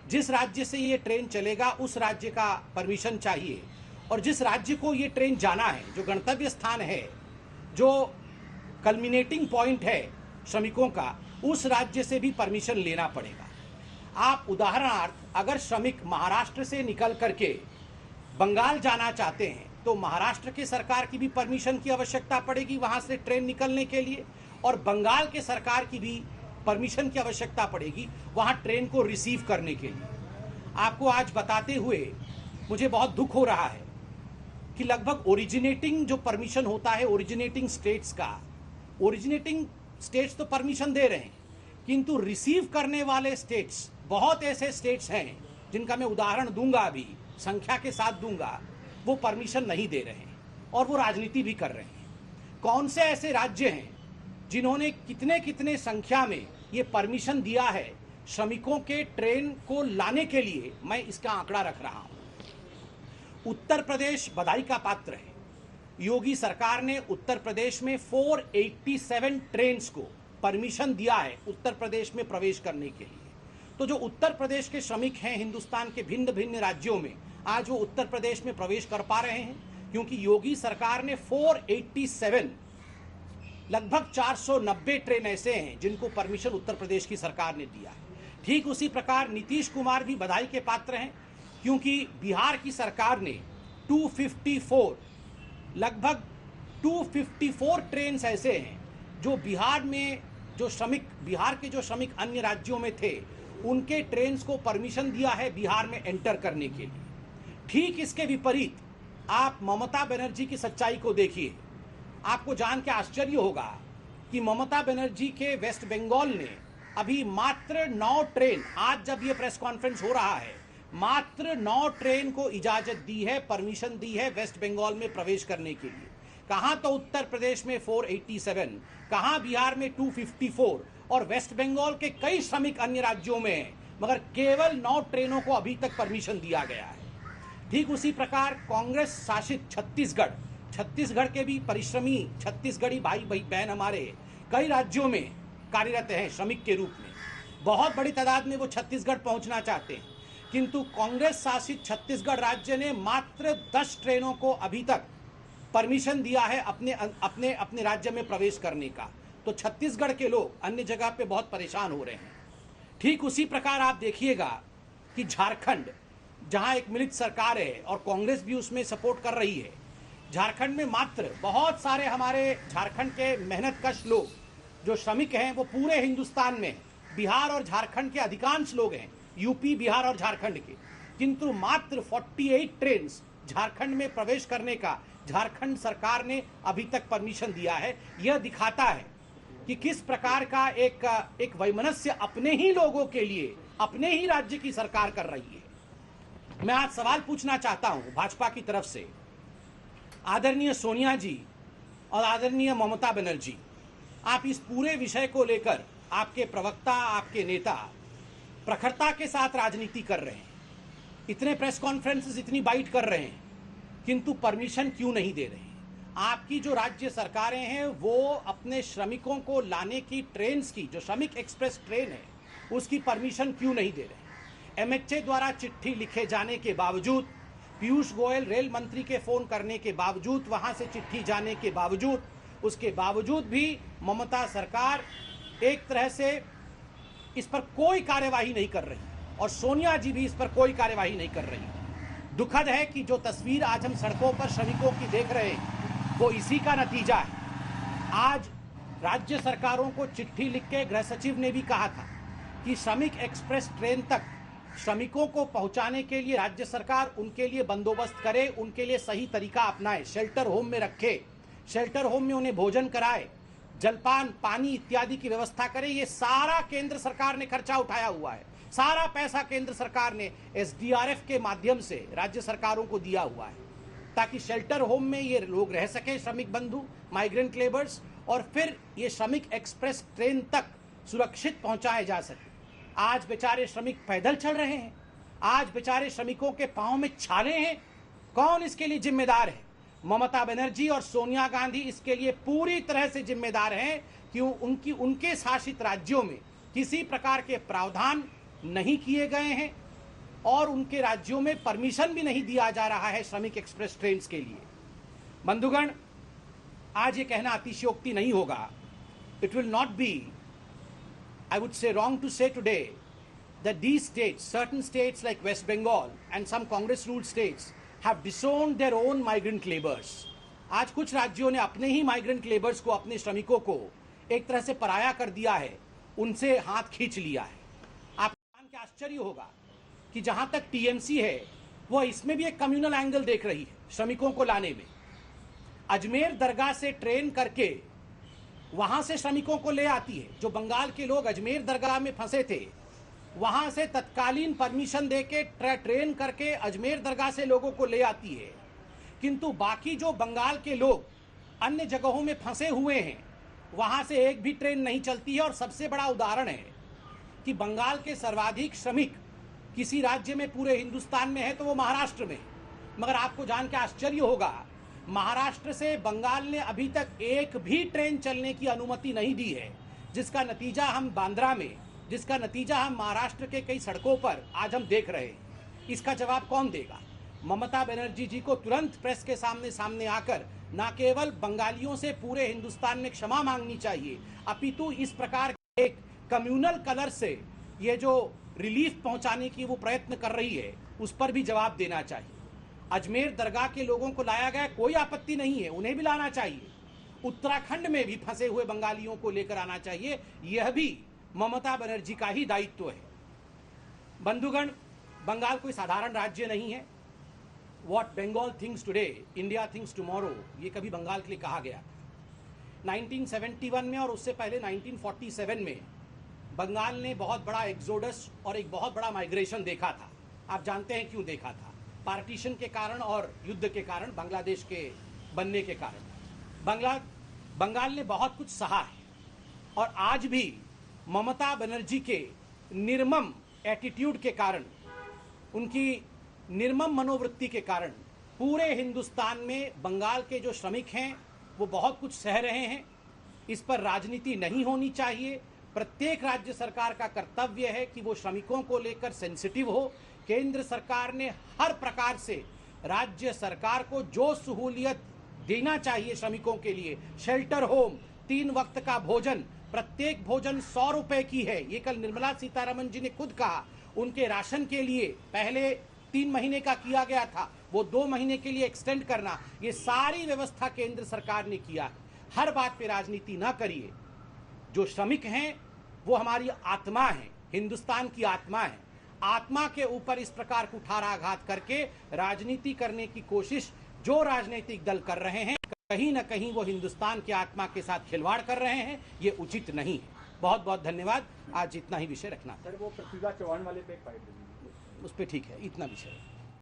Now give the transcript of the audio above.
जिस राज्य से ये ट्रेन चलेगा उस राज्य का परमिशन चाहिए, और जिस राज्य को ये ट्रेन जाना है, जो गंतव्य स्थान है, जो कल्मिनेटिंग पॉइंट है श्रमिकों का, उस राज्य से भी परमिशन लेना पड़ेगा। आप उदाहरणार्थ अगर श्रमिक महाराष्ट्र से निकल करके बंगाल जाना चाहते हैं तो महाराष्ट्र की सरकार की भी परमिशन की आवश्यकता पड़ेगी वहां से ट्रेन निकलने के लिए, और बंगाल के सरकार की भी परमिशन की आवश्यकता पड़ेगी वहां ट्रेन को रिसीव करने के लिए। आपको आज बताते हुए मुझे बहुत दुख हो रहा है कि लगभग ओरिजिनेटिंग जो परमिशन होता है ओरिजिनेटिंग स्टेट्स का, ओरिजिनेटिंग स्टेट्स तो परमिशन दे रहे हैं, किंतु रिसीव करने वाले स्टेट्स, बहुत ऐसे स्टेट्स हैं जिनका मैं उदाहरण दूंगा, अभी संख्या के साथ दूंगा, वो परमिशन नहीं दे रहे हैं और वो राजनीति भी कर रहे हैं। कौन से ऐसे राज्य हैं जिन्होंने कितने कितने संख्या में ये परमिशन दिया है श्रमिकों के ट्रेन को लाने के लिए, मैं इसका आंकड़ा रख रहा हूं। उत्तर प्रदेश बधाई का पात्र है। योगी सरकार ने उत्तर प्रदेश में 487 ट्रेन्स को परमिशन दिया है उत्तर प्रदेश में प्रवेश करने के लिए। तो जो उत्तर प्रदेश के श्रमिक हैं हिंदुस्तान के भिन्न भिन्न राज्यों में, आज वो उत्तर प्रदेश में प्रवेश कर पा रहे हैं क्योंकि योगी सरकार ने 487, लगभग 490 ट्रेन ऐसे हैं जिनको परमिशन उत्तर प्रदेश की सरकार ने दिया है। ठीक उसी प्रकार नीतीश कुमार भी बधाई के पात्र हैं क्योंकि बिहार की सरकार ने 254, लगभग 254 ट्रेन ऐसे हैं जो बिहार में जो श्रमिक, बिहार के जो श्रमिक अन्य राज्यों में थे उनके ट्रेन को परमिशन दिया है बिहार में एंटर करने के लिए। ठीक इसके विपरीत आप ममता बनर्जी की सच्चाई को देखिए। आपको जान के आश्चर्य होगा कि ममता बनर्जी के वेस्ट बंगाल ने अभी मात्र 9 ट्रेन, आज जब ये प्रेस कॉन्फ्रेंस हो रहा है, मात्र 9 ट्रेन को इजाजत दी है, परमिशन दी है वेस्ट बंगाल में प्रवेश करने के लिए। कहां तो उत्तर प्रदेश में 487, कहां बिहार में 254 और वेस्ट बंगाल के कई श्रमिक अन्य राज्यों में हैं, मगर केवल 9 ट्रेनों को अभी तक परमिशन दिया गया है। ठीक उसी प्रकार कांग्रेस शासित छत्तीसगढ़ के भी परिश्रमी छत्तीसगढ़ी भाई बहन हमारे कई राज्यों में कार्यरत हैं श्रमिक के रूप में। बहुत बड़ी तादाद में वो छत्तीसगढ़ पहुंचना चाहते हैं, किंतु कांग्रेस शासित छत्तीसगढ़ राज्य ने मात्र 10 ट्रेनों को अभी तक परमिशन दिया है अपने राज्य में प्रवेश करने का। तो छत्तीसगढ़ के लोग अन्य जगह पे बहुत परेशान हो रहे हैं। ठीक उसी प्रकार आप देखिएगा कि झारखंड, जहां एक मिलित सरकार है और कांग्रेस भी उसमें सपोर्ट कर रही है, झारखंड में मात्र बहुत सारे हमारे झारखंड के मेहनतकश लोग जो श्रमिक हैं वो पूरे हिंदुस्तान में, बिहार और झारखंड के अधिकांश लोग हैं, यूपी, बिहार और झारखंड के, किंतु मात्र 48 ट्रेन झारखंड में प्रवेश करने का झारखंड सरकार ने अभी तक परमिशन दिया है। यह दिखाता है कि किस प्रकार का एक वैमनस्य अपने ही लोगों के लिए अपने ही राज्य की सरकार कर रही है। मैं आज सवाल पूछना चाहता हूं भाजपा की तरफ से, आदरणीय सोनिया जी और आदरणीय ममता बनर्जी, आप इस पूरे विषय को लेकर, आपके प्रवक्ता, आपके नेता प्रखरता के साथ राजनीति कर रहे हैं, इतने प्रेस कॉन्फ्रेंसेस, इतनी बाइट कर रहे हैं, किंतु परमिशन क्यों नहीं दे रहे हैं? आपकी जो राज्य सरकारें हैं वो अपने श्रमिकों को लाने की ट्रेन की, जो श्रमिक एक्सप्रेस ट्रेन है, उसकी परमिशन क्यों नहीं दे रहे? एमएचए द्वारा चिट्ठी लिखे जाने के बावजूद, पीयूष गोयल रेल मंत्री के फोन करने के बावजूद, वहां से चिट्ठी जाने के बावजूद, उसके बावजूद भी ममता सरकार एक तरह से इस पर कोई कार्यवाही नहीं कर रही और सोनिया जी भी इस पर कोई कार्यवाही नहीं कर रही। दुखद है कि जो तस्वीर आज हम सड़कों पर श्रमिकों की देख रहे हैं वो इसी का नतीजा है। आज राज्य सरकारों को चिट्ठी लिख के गृह सचिव ने भी कहा था कि श्रमिक एक्सप्रेस ट्रेन तक श्रमिकों को पहुंचाने के लिए राज्य सरकार उनके लिए बंदोबस्त करे, उनके लिए सही तरीका अपनाए, शेल्टर होम में रखे, शेल्टर होम में उन्हें भोजन कराए, जलपान, पानी इत्यादि की व्यवस्था करे। ये सारा केंद्र सरकार ने खर्चा उठाया हुआ है, सारा पैसा केंद्र सरकार ने एसडीआरएफ के माध्यम से राज्य सरकारों को दिया हुआ है ताकि शेल्टर होम में ये लोग रह सके, श्रमिक बंधु, माइग्रेंट लेबर्स, और फिर ये श्रमिक एक्सप्रेस ट्रेन तक सुरक्षित पहुंचाए जा सके। आज बेचारे श्रमिक पैदल चल रहे हैं, आज बेचारे श्रमिकों के पांव में छाले हैं। कौन इसके लिए जिम्मेदार है? ममता बनर्जी और सोनिया गांधी इसके लिए पूरी तरह से जिम्मेदार हैं कि उनके शासित राज्यों में किसी प्रकार के प्रावधान नहीं किए गए हैं और उनके राज्यों में परमिशन भी नहीं दिया जा रहा है श्रमिक एक्सप्रेस ट्रेन के लिए। बंधुगण, आज ये कहना अतिशयोक्ति नहीं होगा, it will not be, I would say, wrong to say today that these states, certain states like West Bengal and some Congress-ruled states, have disowned their own migrant laborers. आज कुछ राज्यों ने अपने ही माइग्रेंट लेबर्स को, अपने श्रमिकों को एक तरह से पराया कर दिया है, उनसे हाथ खींच लिया है। आपको जान के आश्चर्य होगा कि जहां तक टीएमसी है वो इसमें भी एक कम्युनल एंगल देख रही है श्रमिकों को लाने में। अजमेर दरगाह से ट्रेन करके वहां से श्रमिकों को ले आती है। जो बंगाल के लोग अजमेर दरगाह में फंसे थे, वहां से तत्कालीन परमिशन देके ट्रेन करके अजमेर दरगाह से लोगों को ले आती है। किंतु बाकी जो बंगाल के लोग अन्य जगहों में फंसे हुए हैं, वहां से एक भी ट्रेन नहीं चलती है। और सबसे बड़ा उदाहरण है कि बंगाल के सर्वाधिक श्रमिक किसी राज्य में पूरे हिंदुस्तान में है तो वो महाराष्ट्र में। मगर आपको जान के आश्चर्य होगा, महाराष्ट्र से बंगाल ने अभी तक एक भी ट्रेन चलने की अनुमति नहीं दी है, जिसका नतीजा हम बांद्रा में, जिसका नतीजा हम महाराष्ट्र के कई सड़कों पर आज हम देख रहे हैं। इसका जवाब कौन देगा? ममता बनर्जी जी को तुरंत प्रेस के सामने आकर न केवल बंगालियों से पूरे हिंदुस्तान में क्षमा मांगनी चाहिए, अपितु इस प्रकार के एक कम्युनल कलर से ये जो रिलीफ पहुंचाने की वो प्रयत्न कर रही है, उस पर भी जवाब देना चाहिए। अजमेर दरगाह के लोगों को लाया गया, कोई आपत्ति नहीं है, उन्हें भी लाना चाहिए। उत्तराखंड में भी फंसे हुए बंगालियों को लेकर आना चाहिए, यह भी ममता बनर्जी का ही दायित्व है। बंधुगण, बंगाल कोई साधारण राज्य नहीं है। What Bengal thinks today, India thinks tomorrow, ये कभी बंगाल के लिए कहा गया। 1971 में और उससे पहले 1947 में बंगाल ने बहुत बड़ा एक्सोडस और एक बहुत बड़ा माइग्रेशन देखा था। आप जानते हैं क्यों देखा था? पार्टीशन के कारण और युद्ध के कारण, बांग्लादेश के बनने के कारण। बंगाल ने बहुत कुछ सहा है और आज भी ममता बनर्जी के निर्मम एटीट्यूड के कारण, उनकी निर्मम मनोवृत्ति के कारण पूरे हिंदुस्तान में बंगाल के जो श्रमिक हैं वो बहुत कुछ सह रहे हैं। इस पर राजनीति नहीं होनी चाहिए। प्रत्येक राज्य सरकार का कर्तव्य है कि वो श्रमिकों को लेकर सेंसिटिव हो। केंद्र सरकार ने हर प्रकार से राज्य सरकार को जो सहूलियत देना चाहिए श्रमिकों के लिए, शेल्टर होम, 3 वक्त का भोजन, प्रत्येक भोजन 100 रुपए की है, ये कल निर्मला सीतारमण जी ने खुद कहा। उनके राशन के लिए पहले 3 महीने का किया गया था, वो 2 महीने के लिए एक्सटेंड करना, ये सारी व्यवस्था केंद्र सरकार ने किया। हर बात पे राजनीति ना करिए। जो श्रमिक हैं वो हमारी आत्मा है, हिंदुस्तान की आत्मा है। आत्मा के ऊपर इस प्रकार कुठाराघात करके राजनीति करने की कोशिश जो राजनीतिक दल कर रहे हैं, कहीं ना कहीं वो हिंदुस्तान की आत्मा के साथ खिलवाड़ कर रहे हैं। ये उचित नहीं है। बहुत बहुत धन्यवाद। आज इतना ही विषय रखना। सर, वो पृथ्वीराज चौहान वाले पे एक फाइट, उस पर ठीक है, इतना विषय।